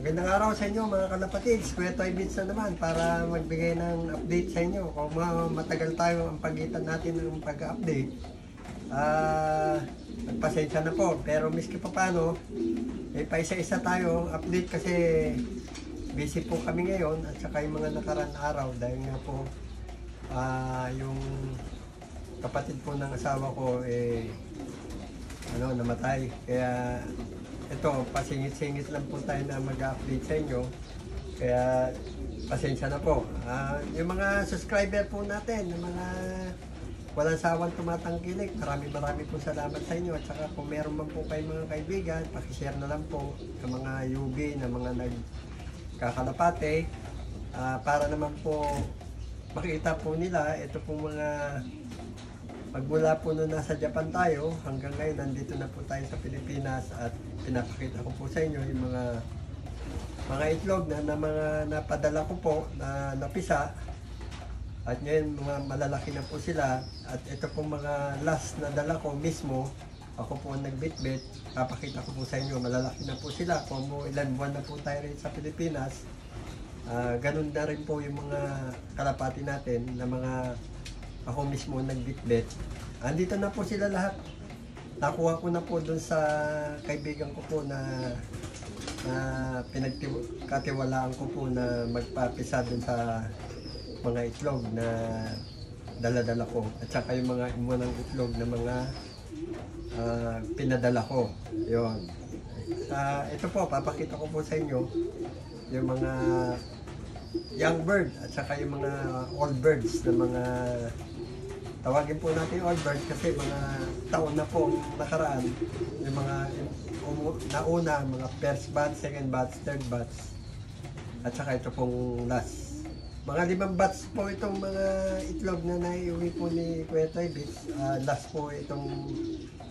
Magandang araw sa inyo mga kalapatids. Kuya Toy Bits na naman para magbigay ng update sa inyo. Kung matagal tayo ang pagitan natin ng pag-update, nagpasensya na po. Pero miski pa paano, paisa-isa tayo update kasi busy po kami ngayon at saka yung mga nakaraan araw dahil nga po yung kapatid po ng asawa ko namatay. Kaya ito, pasingit-singit lang po tayo na mag-update sa inyo. Kaya pasensya na po. Yung mga subscriber po natin, yung mga walang sawang tumatangkilik, marami po salamat sa inyo. At saka kung meron man po kayo mga kaibigan, pakishare na lang po sa mga UB na mga nagkakalapate para naman po makita po nila ito po mga magmula po nung nasa Japan tayo hanggang ngayon nandito na po tayo sa Pilipinas at pinapakita ko po sa inyo yung mga itlog na mga napadala ko po na napisa at ngayon mga malalaki na po sila at ito po mga last na dala ko mismo ako po ang nagbitbit, papakita ko po sa inyo malalaki na po sila kung ilan buwan na po tayo rin sa Pilipinas. Ganun na rin po yung mga kalapati natin na mga ako mismo nagbitbit. Andito na po sila lahat. Nakuha ko na po dun sa kaibigan ko po na pinagkatiwalaan ko po na magpapisa dun sa mga itlog na dala-dala ko. At saka yung mga imunang itlog na mga pinadala ko. Yun. Ito po, papakita ko po sa inyo yung mga young bird at saka yung mga old birds na mga tawagin po natin old bird kasi mga taon na po nakaraan yung mga nauna, mga first batch, second batch, third batch at saka ito pong last mga 5 batch po itong mga itlog na naiuwi po ni Kuya Toy Bits. Last po itong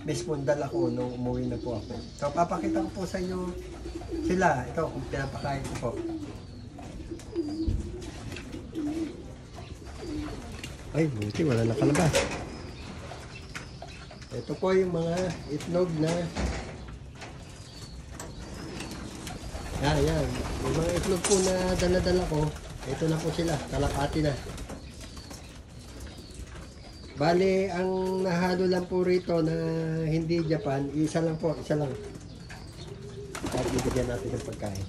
mismong dala ko nung umuwi na po ako. So papakita ko po sa inyo sila, ito kung pinapakain ko po. Ay, buti wala nakalabas. Ito po yung mga itlog na yan. Yung mga itlog po na dala-dala ko, ito na po sila, kalapati na. Bali, ang nahalo lang po rito na hindi Japan, isa lang po, isa lang. At bibigyan natin ng pagkain.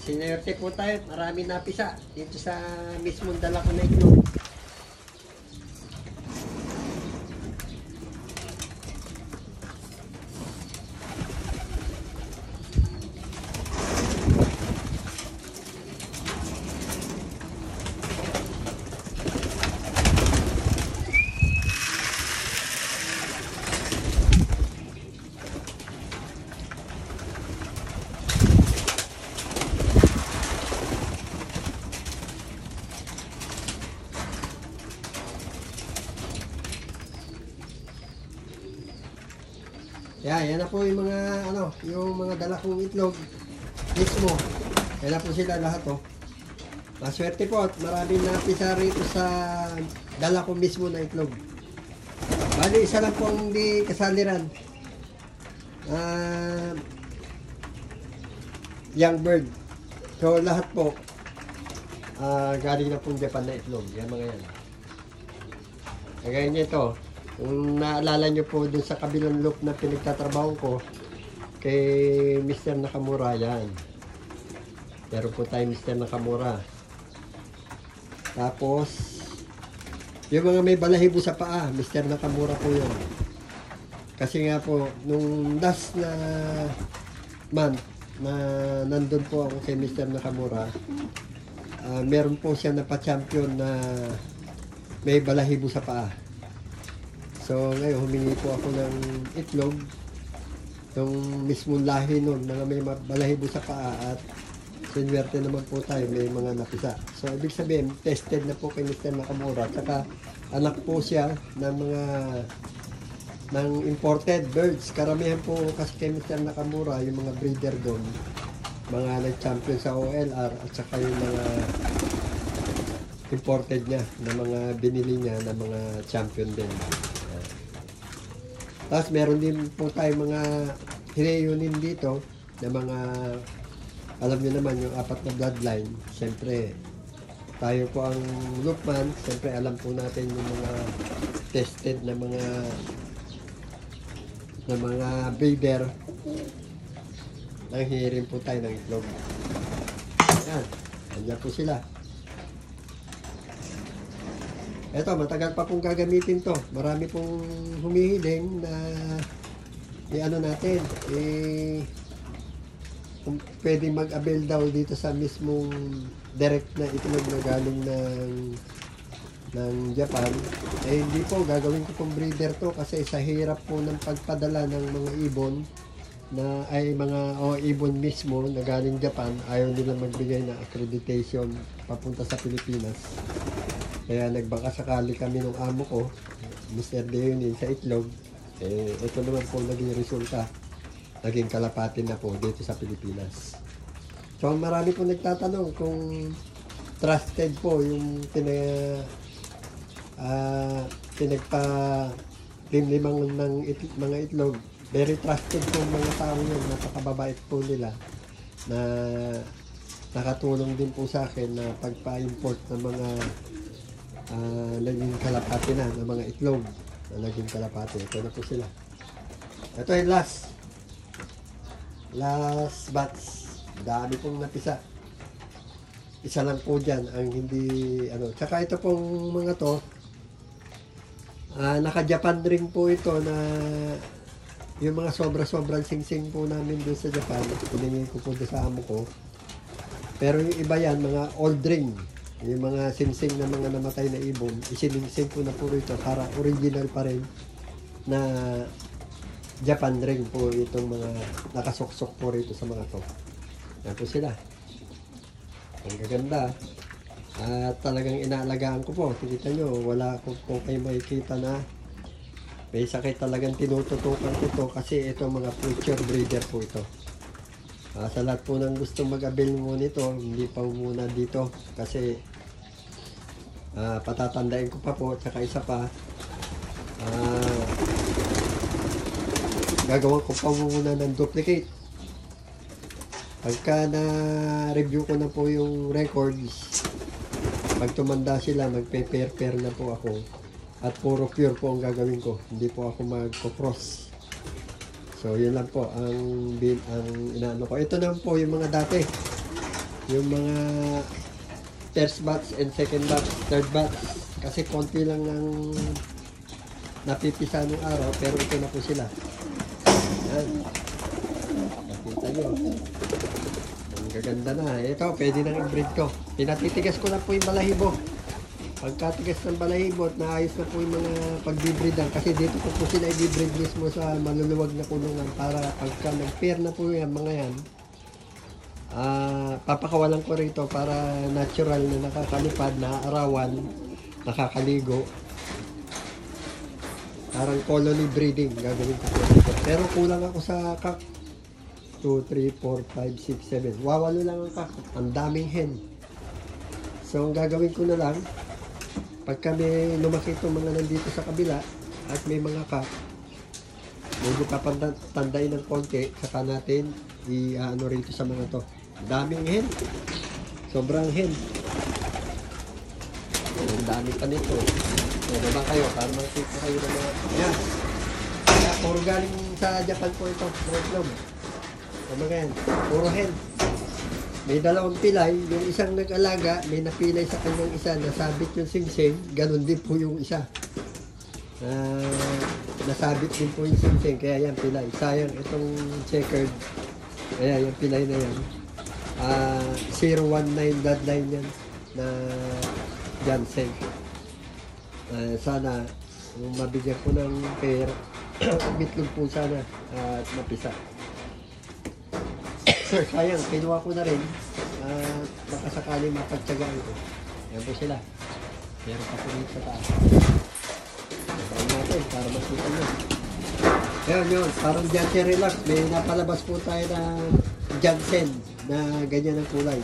Sinerte po tayo, marami napisa dito sa mismong dala ko na itlog. Yan na po yung mga yung mga dala kong itlog mismo. Yan na po sila lahat Maswerte po at maraming napisa rito sa dala ko mismo na itlog. Bali isa lang po ang hindi kasaliran. Young bird. So lahat po galing na pong Japan na itlog. Yan mga yan. Kagaya niya ito. Kung naalala nyo po dun sa kabilang loop na pinagtatrabaho ko kay Mr. Nakamura, yan. Meron po tayo Mr. Nakamura. Tapos, yung mga may balahibo sa paa, Mr. Nakamura po yun. Kasi nga po, nung last na month na nandun po ako kay Mr. Nakamura, meron po siya na pa-champion na may balahibo sa paa. So ngayon humingi po ako ng itlog yung mismong lahi nun na may balahibo sa paa at sinwerte naman po tayo may mga napisa. So ibig sabihin tested na po kay Mr. Nakamura saka anak po siya ng imported birds. Karamihan po kasi kay Mr. Nakamura yung mga breeder doon, mga nag-champion sa OLR at saka yung mga imported niya na mga binili niya na mga champion din. Tapos meron din po tayo mga reunion dito ng mga, alam nyo naman yung apat na bloodline. Siyempre, tayo po ang Lukman. Siyempre, alam po natin yung mga tested na mga breeder. Nanghihirin po tayo ng itlog. Ayan, andyan po sila. Eto, matagal pa pong gagamitin to. Marami pong humihiling na i-ano natin, kung pwede mag-avail daw dito sa mismong direct na itlog na galing ng Japan. Hindi po, gagawin ko pong breeder to kasi sa hirap po ng pagpadala ng mga ibon na ay mga ibon mismo na galing Japan, ayaw nila magbigay ng accreditation papunta sa Pilipinas. Kaya nagbaka sakali kami ng amo ko, Mr. Deonin, sa itlog. Ito naman po naging resulta. Naging kalapati na po dito sa Pilipinas. So marami po nagtatanong kung trusted po yung pinagpa-limlimang ng mga itlog. Very trusted po mga tao yun. Napakababait po nila na nakatulong din po sa akin na pagpa-import ng mga naging kalapati na ng mga itlog na naging kalapati. Ito na po sila. Ito yung last batch. Dami pong napisa. Isa lang po dyan ang hindi tsaka ito pong mga to naka-Japan ring po ito na yung mga sobrang singsing po namin doon sa Japan. Piningin ko po doon sa amo ko. Pero yung iba yan, mga old ring. Yung mga singsing na mga namatay na ibon, isiningsing ko na po rito para original pa rin na Japan ring po itong mga nakasuksok po rito sa mga to. Yan po sila. Ang gaganda. At talagang inaalagaan ko po. Kita nyo, wala ko po kayo makikita na may sakit. Talagang tinututukan ko to kasi ito mga future breeder po ito. Sa lahat po ng gusto mag-avail mo nito, hindi pa muna dito kasi patatandain ko pa po. Tsaka isa pa, gagawa ko pa muna ng duplicate. Pagka na-review ko na po yung records, pag tumanda sila, magpe-pair na po ako. At puro pure po ang gagawin ko. Hindi po ako mag-cross. So, yun lang po ang inaano ko. Ito naman po yung mga dati. Yung mga first batch and second batch, third batch. Kasi konti lang ang napipisa ng araw. Pero ito na po sila. Yan. Nakita nyo. Ang gaganda na. Ito, pwede nang i-breed ko. Pinatitigas ko na po yung balahibo. Pagkatigas ng balahibo at naayos na po yung mga pag-breedan. Kasi dito ko po sila i-breed mismo sa maluluwag na kulungan. Para pagka nag-pair na po yan, mga yan, papakawalan ko rito para natural na nakakalipad, naaarawan, nakakaligo. Parang colony breeding gagawin ko po dito. Pero kulang ako sa kak. 2, 3, 4, 5, 6, 7. Wawalo lang ang kak. Ang daming hen. So ang gagawin ko na lang, pagka may lumaki itong mga nandito sa kabila at may mga kak, medyo papantandain ng konti, saka natin i-ano rito sa mga to. Daming hen. Sobrang hen. Ang dami pa nito. Ano ba kayo? Para makikita kayo ng mga... Yan. Kaya puro galing sa Japan po ito. Mga itlog. Mga yan. Puro hen. May dalawang pilay. Yung isang nag-alaga, may napilay sa kanyang isa. Nasabit yung singsing. Ganon din po yung isa. Nasabit din po yung singsing. Kaya yan pilay. Sayang itong checkered. Kaya yung pilay na yan. 019 bloodline yan na Jansen. Sana mabigyan ko ng pair. Bitlog po sana at mapisa. Sayang, kinuha ko na rin. Baka sakali mapagtsagaan ko. Yan po sila. Meron pa po rin sa taas. Ayan natin para makita nyo. Ayan yun, parang Jansen Relax. May napalabas po tayo na Jansen na ganyan ang kulay.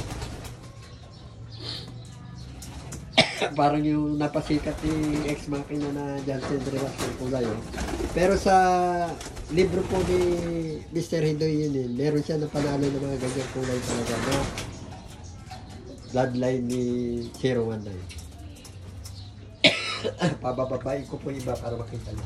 Parang yung napasikat ni ex-machina na Jansen Relax ng kulay. Pero sa libro po ni Mr. Hidoy yun, meron siya na panalo ng mga ganyang kulay talaga na bloodline ni 019. Pabababain ko po iba para makita niyo.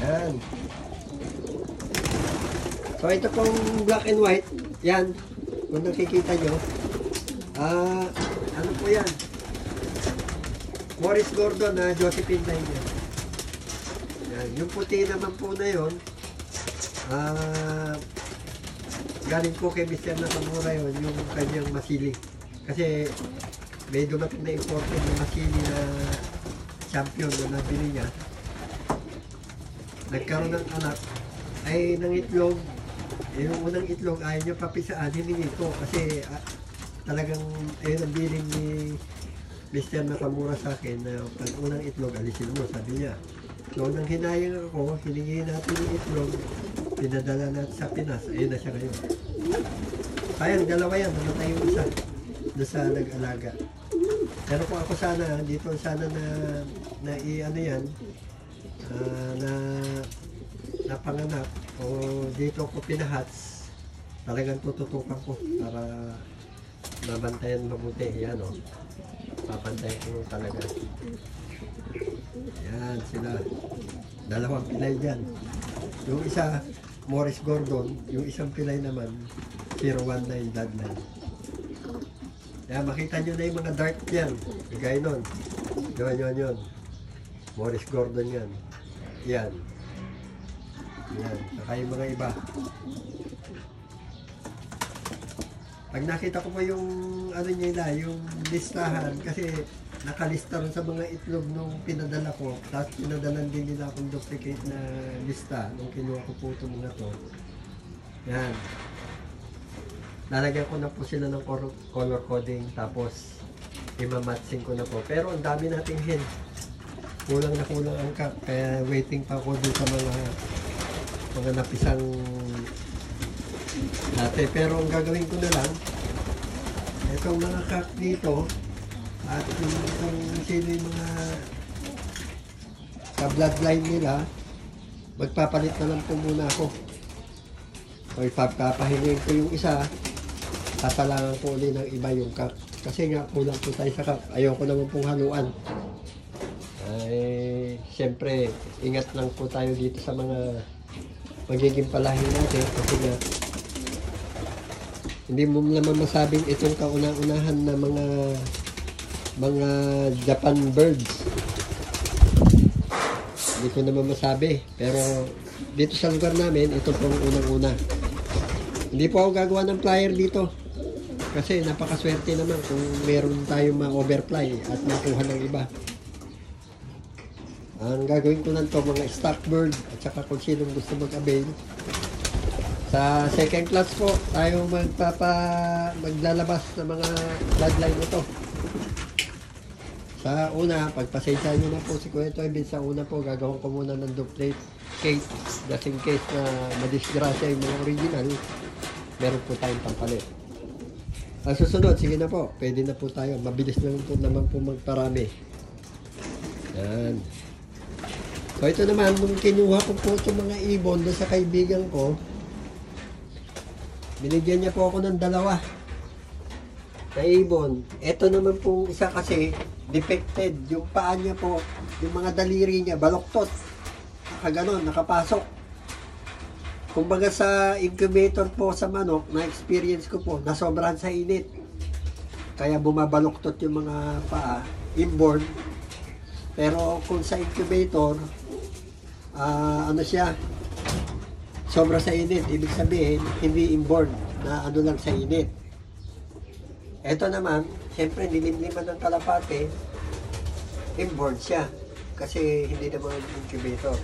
Yan. So ito pong black and white, yan, kung nakikita nyo, ano po yan, Morris Gordon na Josephine Line yan. Yan. Yung puti naman po na yun, galing po kay Mr. Nakamura yun, yung kanyang masili. Kasi may dumating na imported na masili na champion na nabili niya. Nagkaroon ng anak, ay ng itlog, yung unang itlog ayaw niya papisaan, hiningi ko kasi talagang ayun ang billing ni Mr. Nakamura sa akin na pag unang itlog alisin mo, sabi niya. So nang hinayang ako, hiningi natin yung itlog, pinadala natin sa Pinas, ayun na siya ngayon. Sayang, dalawa yan, namatay yung isa doon sa nag-alaga. Pero kung ako sana, dito sana na i-ano yan, na napanganak o dito ko pinahats, talagang tututukan ko para mabantayan mabuti. Yan o, papantayan ko talaga. Yan sila, dalawang pilay dyan. Yung isa Morris Gordon, yung isang pilay naman 019 Bloodline. Yan, makita nyo na yung mga dark yan, gaya nun, yun Morris Gordon yan. Yan. Yan. Saka yung mga iba. Pag nakita ko po yung ano nila, yung listahan, kasi nakalista rin sa mga itlog nung pinadala ko, tapos pinadalan din nila akong duplicate na lista nung kinuha ko po itong mga to. Yan. Lalagyan ko na po sila ng color coding, tapos imamatching ko na po. Pero ang dami nating hen. Kulang na kulang ang cup, kaya waiting pa ako dun sa mga napisang dati. Pero ang gagawin ko na lang, itong mga cup dito, at kung sino yung mga sa bloodline nila, magpapalit na lang po muna ako. O ipapahingin ko yung isa, sasalangan ko ulit ng iba yung cup. Kasi nga, kulang po tayo sa cup. Ayoko naman pong haluan. Ay, siyempre, ingat lang po tayo dito sa mga magiging palahin natin kasi nga hindi mo naman masabing itong kauna-unahan na mga Japan birds. Hindi ko naman masabi, pero dito sa lugar namin, ito pong unang-una. Hindi po ako gagawa ng flyer dito kasi napakaswerte naman kung meron tayong ma-overfly at makuha ng iba. Ang gagawin ko lang to mga stock bird at saka kung sinong gusto mag-avail. Sa second class po, tayo maglalabas ng mga bloodline ito. Sa una, pagpasensya nyo na po si Kuya Toy, sa una po, gagawin ko muna ng duplicate case, just in case na madisgrasya yung mga original, meron po tayong pampalit. Ang susunod, sige na po, pwede na po tayo, mabilis naman po magparami. Yan. So ito naman, nung kinuha ko po itong mga ibon doon sa kaibigan ko, binigyan niya po ako ng dalawa na ibon. Ito naman po isa kasi, defected. Yung paa niya po, yung mga daliri niya, baloktot. Nakaganon, nakapasok. Kumbaga sa incubator po sa manok, na-experience ko po, nasobrahan sa init. Kaya bumabaloktot yung mga paa, inborn. Pero kung sa incubator, ano siya, sobra sa init. Ibig sabihin, hindi inborn, na ano lang sa init. Ito naman, siyempre nilimliman ng kalapate, inborn siya. Kasi hindi naman incubator.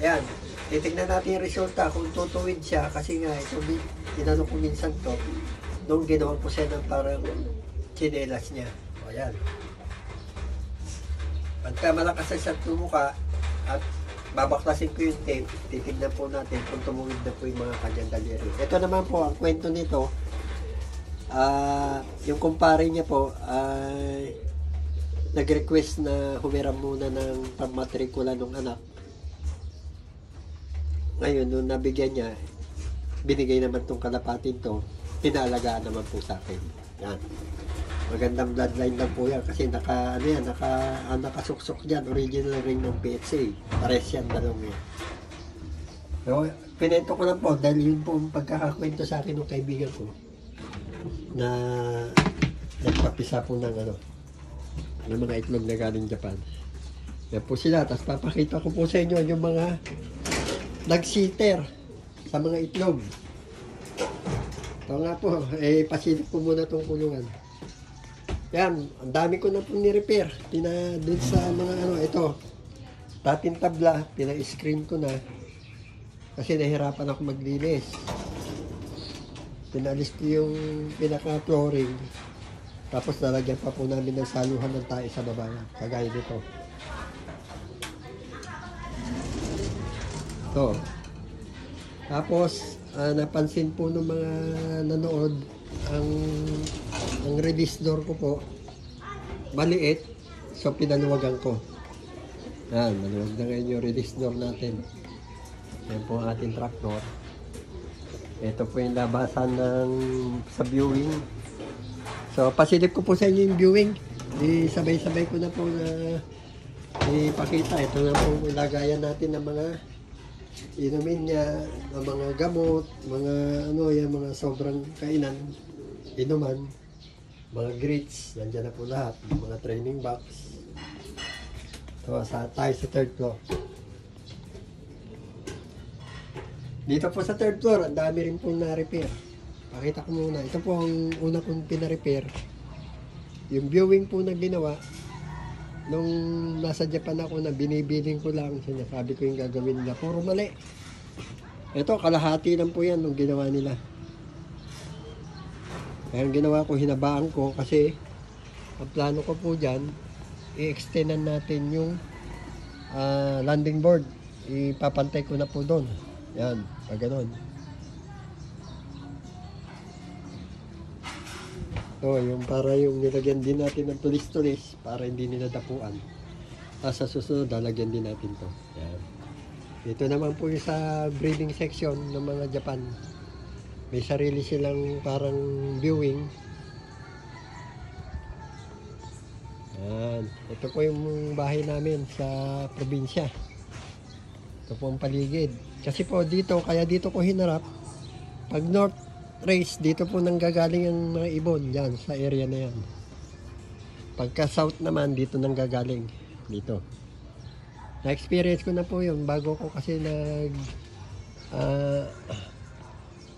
Ayan, titignan natin yung resulta kung tutuwid siya kasi nga ito inano ko minsan to nung ginawa ko siya ng parang chinelas niya. O yan. Pagka malakas na siya tumuka at babaklasin ko yung tape, titignan po natin kung tumuwid na po yung mga kanyang daliri. Ito naman po, ang kwento nito, yung kumpare niya po ay nag-request na humiram muna ng pamatrikula ng anak. Ngayon, nung nabigyan niya, binigay naman tong kalapatin to, pinalagaan naman po sa akin. Yan. Magandang bloodline lang po yan kasi nakasuksok dyan, original ring ng PHA. Pares yan, dalawang yan. So, pinento ko lang po dahil yun po ang pagkakakwento sa akin ng kaibigan ko na nagpapisa po ng mga itlog na galing Japan. Yan po sila. Tapos papakita ko po sa inyo yung mga nag-sitter sa mga itlog. Ito nga po, pasilip ko muna itong kulungan. Yan, ang dami ko na po ni-repair. Dun sa mga ito. Dating tabla, pina-screen ko na. Kasi nahirapan ako maglinis. Pinalis ko yung pinaka-flooring. Tapos lalagyan pa po namin ng saluhan ng tae sa baba. Kagaya dito. Ito. Tapos, napansin po ng mga nanood, ang release door ko po, maliit. So, pinaluwagan ko. Yan, maluwag na ngayon yung release door natin. Yan po ang ating tractor. Ito po yung labasan sa viewing. So, pasilip ko po sa inyo yung viewing. Sabay-sabay ko na po na ipakita. Ito na po ilagayan natin ng mga inumin niya, ng mga gamot, mga yung mga sobrang kainan, inuman, mga grits, nandiyan na po lahat, mga training box. So, tayo sa third floor. Dito po sa third floor, ang dami rin pong na-repair. Pakita ko muna. Ito po ang una kong pina-repair. Yung viewing po na ginawa, nung nasa Japan ako na binibiling ko lang, sinasabi ko yung gagawin nila. Puro mali. Ito, kalahati lang po yan nung ginawa nila. Kaya ang ginawa ko, hinabaan ko kasi ang plano ko po dyan, i-extendan natin yung landing board. Ipapantay ko na po doon. Yan, pag ganon. So, yung para yung nilagyan din natin ng tulis-tulis para hindi nila dapuan. Sa susunod, lalagyan din natin to. Yan. Ito naman po yung sa breeding section ng mga Japan. May sarili silang parang viewing. Yan. Ito po yung bahay namin sa probinsya. Ito po ang paligid. Kasi po dito, kaya dito ko hinarap. Pag north race, dito po nanggagaling ang mga ibon. Yan, sa area na yan. Pagka south naman, dito nanggagaling. Dito. Na-experience ko na po yun. Bago ko kasi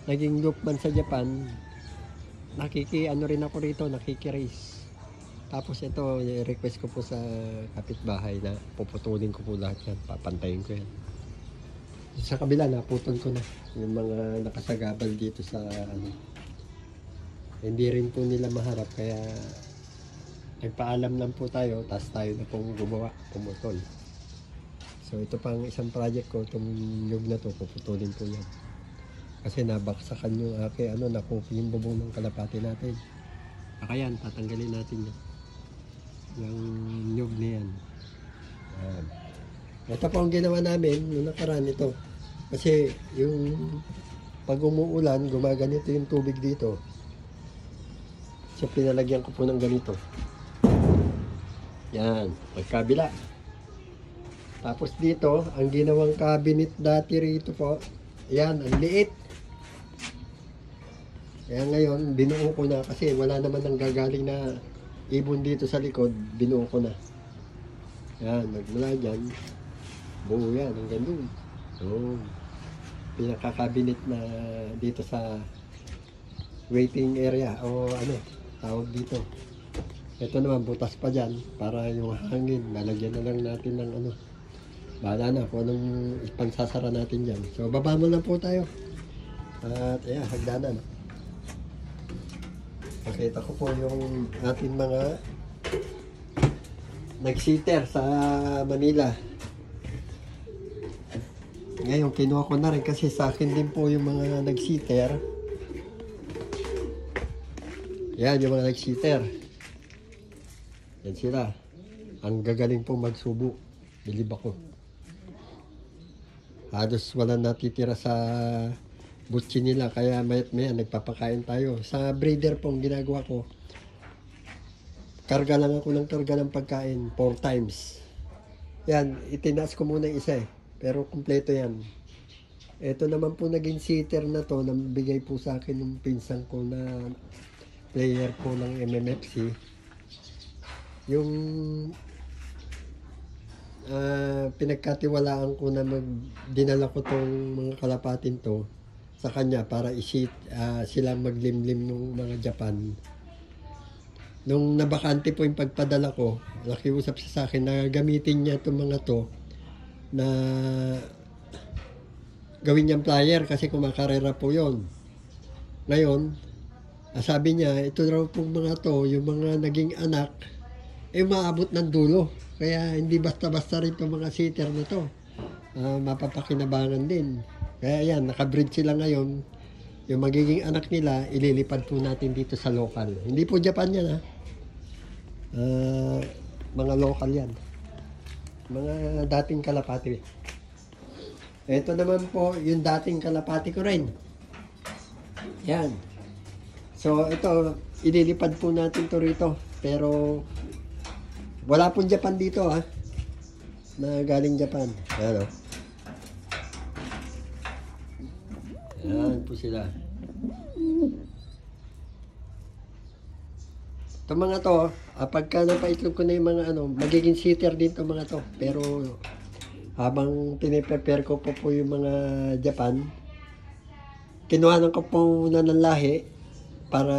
naging loopman sa Japan, rin ako rito, nakiki-race. Tapos ito, request ko po sa kapitbahay na puputulin ko po lahat yan. Papantayin ko yan. Sa kabila, naputol ko na yung mga nakasagabal dito sa hindi rin po nila maharap, kaya nagpaalam lang po tayo, tapos tayo na pong gumawa, pumutol. So ito pang isang project ko, itong nyug na to, puputulin po yan. Kasi nabaksakan yung nakupi yung bubong ng kalapati natin. Kaya yan, tatanggalin natin yan. Yung nyug na yan. Yan. Ito po ang ginawa namin nung nakaraan ito. Kasi yung pag umuulan, gumaganito yung tubig dito. So pinalagyan ko po ng ganito. Yan, magkabila. Tapos dito, ang ginawang cabinet dati rito po, yan, ang liit. Kaya ngayon, binuo ko na kasi wala naman nang gagaling na ibon dito sa likod, binuo ko na. Yan, magmula dyan. Buo yan, hanggang doon. So, pinaka-cabinet na dito sa waiting area o tawag dito. Ito naman, butas pa dyan para yung hangin, lalagyan na lang natin ng Bahala na kung anong ipansasara natin dyan. So, baba mo na po tayo. At, ayan, hagdanan. Pakita ko po yung ating mga nag-sitter sa Manila. Ngayon, kinuha ko na rin kasi sa akin din po yung mga nag-sitter. Yan, yung mga nag-sitter. Yan sila. Ang gagaling po magsubo. Bilib ako. Halos wala natitira sa butsi nila. Kaya mayat maya nagpapakain tayo. Sa breeder po ang ginagawa ko. Karga lang ako ng karga ng pagkain 4 times. Yan, itinaas ko muna isa eh. Pero kumpleto yan. Ito naman po naging sitter na to. Nabigay po sa akin ng pinsan ko na player po ng MMFC. Yung pinagkatiwalaan ko na dinala ko tong mga kalapatin to sa kanya para sila maglimlim ng mga Japan. Nung nabakante po yung pagpadala ko, nakiusap siya sa akin na gamitin niya itong mga to na gawin niyang flyer kasi kumakarera po yon. Ngayon, sabi niya, ito raw pong mga to, yung mga naging anak, maabot ng dulo. Kaya hindi basta-basta rin itong mga sitter na to. Mapapakinabangan din. Kaya yan, nakabreed sila ngayon. Yung magiging anak nila, ililipad po natin dito sa local. Hindi po Japan yan ha. Mga local yan. Mga dating kalapati. Ito naman po yung dating kalapati ko rin. Yan. So ito, ililipad po natin to rito. Pero wala pong Japan dito ha. Na galing Japan. Ayan o. Ayan po sila. Itong mga to, pagka napaitlog ko na yung mga magiging sitter din itong mga to. Pero habang piniprepare ko po yung mga Japan, kinuhanan ko po na ng lahi para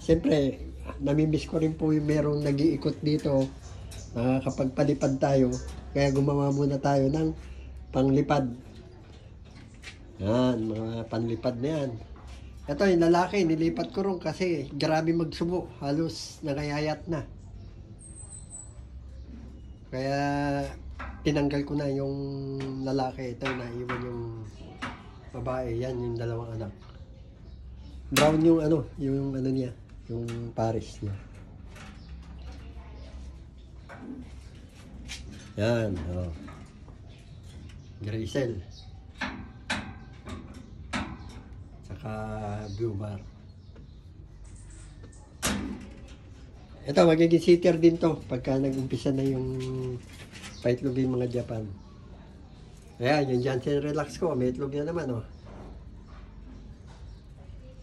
siyempre namimiss ko rin po yung merong nag-iikot dito. Nakakapagpalipad tayo. Kaya gumawa muna tayo ng panglipad. Yan, mga panlipad na yan. Ito yung lalaki, nilipat ko rin kasi grabe magsubo. Halos nakayayat na. Kaya tinanggal ko na yung lalaki. Ito na, iwan yung babae. Yan yung dalawang anak. Brown yung yung niya. Yung Paris niya. Yan, Graysel. Tsaka Blue Bar. Ito, magiging sitter din to pagka nag-umpisa na yung paitlog yung mga Japan. Ayan, yung Janssen Relax ko, may itlog na naman,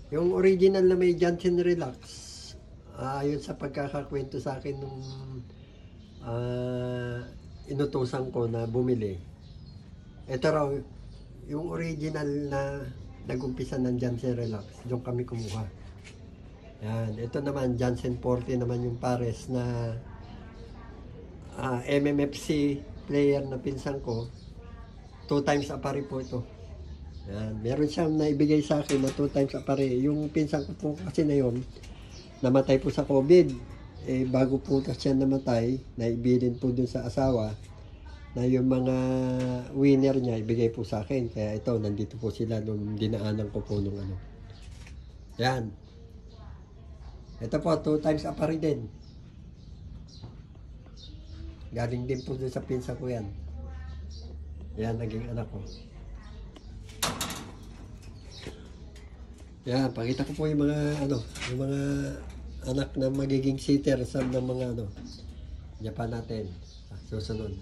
Yung original na may Janssen Relax, ayon sa pagkakakwento sa akin nung inutusan ko na bumili. Ito raw, yung original na nag-umpisa ng Janssen Relax, doon kami kumuha. Yan, ito naman, Janssen 40 naman yung pares na MMFC player na pinsan ko. 2 times apari po ito. Yan. Meron siyang naibigay sa akin na 2 times apare. Yung pinsan ko po kasi na yun, namatay po sa COVID. Bago po siya namatay, naibilin po dun sa asawa na yung mga winner niya ibigay po sa akin. Kaya ito, nandito po sila nung dinaanan ko po nung Yan. Ito po, 2 times apare din. Galing din po dun sa pinsan ko yan. Yan, naging anak ko. Yan, pakita ko po yung mga yung mga anak na magiging sitter sa ng mga Japan natin. Susunod.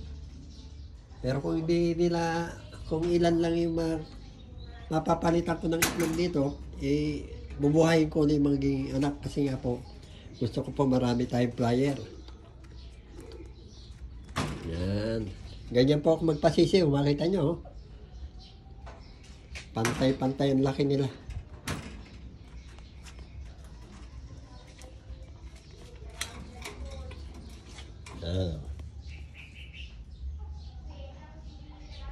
Pero kung hindi nila, kung ilan lang yung mapapalitan ko ng itlog dito, bubuhayin ko na yung magiging anak kasi nga po, gusto ko po marami tayong flyer. Yan. Ganyan po ako magpasisiw, makita nyo. Pantay-pantay ang laki nila.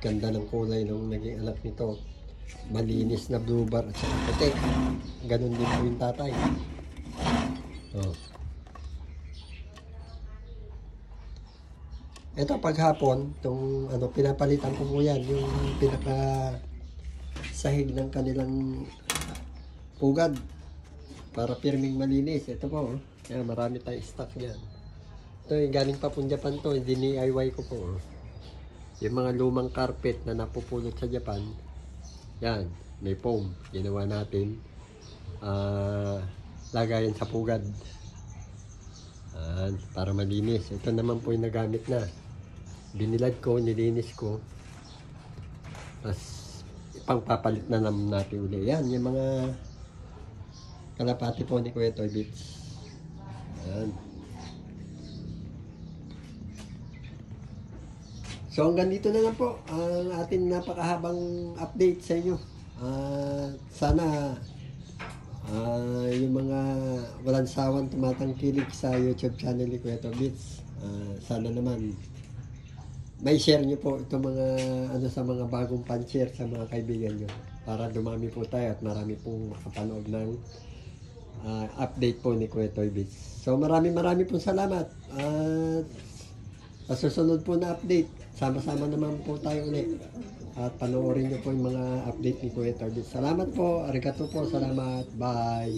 Ganda ng kulay nung naging anak nito. Malinis na blue bar at saka puti. Ganun din po yung tatay. Oh. Ito paghapon, itong ano, pinapalitan ko po yan, yung pinaka sahig ng kanilang pugad para pirming malinis. Ito po, oh. Yan, marami tayong stock yan. Ito yung galing pa po Japan to, DIY ko po. Oh. Yung mga lumang carpet na napupulot sa Japan, yan, may foam. Ginawa natin. Lagayan sa pugad. Para malinis. Ito naman po yung nagamit na. Binilad ko, nilinis ko. Tapos, ipangpapalit na naman natin uli. Yan, yung mga kalapati po ni Kuya Toy Bits. Yan. So hanggang dito na lang po ang ating napakahabang update sa inyo. Sana yung mga walang sawang tumatangkilik sa YouTube channel ni Kuya Toy Bits, sana naman may share nyo po itong mga ano sa mga bagong pan-share sa mga kaibigan nyo para dumami po tayo at marami pong makapanood ng update po ni Kuya Toy Bits. So marami pong salamat at sa susunod po na update, sama-sama naman po tayo ulit at panoorin nyo po yung mga update ni Kuya Toy Bits. Salamat po, arigato po, salamat, bye.